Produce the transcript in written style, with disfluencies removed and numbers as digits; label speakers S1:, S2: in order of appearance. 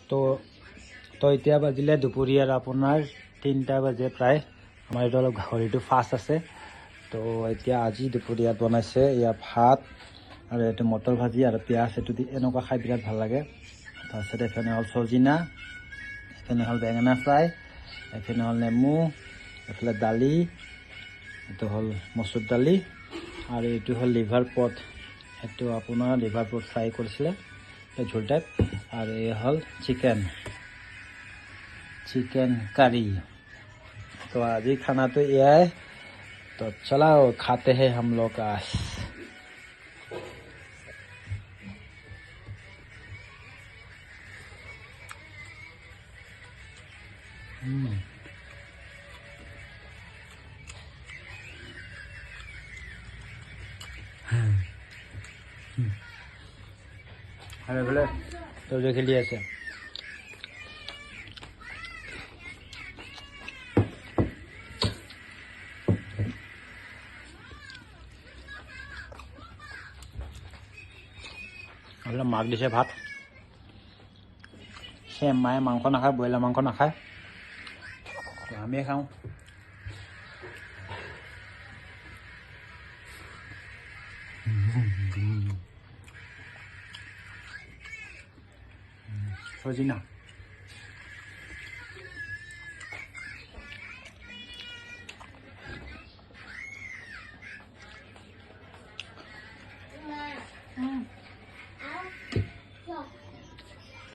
S1: তো এতিয়া বাজিলে দুপৰীয়াৰ আপোনাৰ 3টা বাজে প্ৰায়। আমাৰ এইটো অলপ গাহৰিটো ফাষ্ট আছে। তো এতিয়া আজি দুপৰীয়াত বনাইছে এয়া ভাত আৰু এইটো মটৰ ভাজি আৰু পিঁয়াজ, এইটো দি এনেকুৱা খাই বিৰাট ভাল লাগে। তাৰপিছত এফালে হ'ল চজিনা, এফালে হ'ল বেঙেনা ফ্ৰাই, এফালে হ'ল নেমু, এফালে দালি, এইটো হ'ল মচুৰ দালি আৰু এইটো হ'ল লিভাৰ পট। এইটো আপোনাৰ লিভাৰ পট ফ্ৰাই কৰিছিলে ঝোল টাইপ। আৰু এই হ'ল চিকেন কাৰী। তো আজি খানাটো এয়াই। तो चलाओ खाते हैं हम लोग आज। अरे बोले तो देख लिया से মাক দিছে ভাত। সেম মায়ে মাংস নাখায়, ব্ৰইলাৰ মাংস নাখায়, আমিয়ে খাওঁ। সজিনা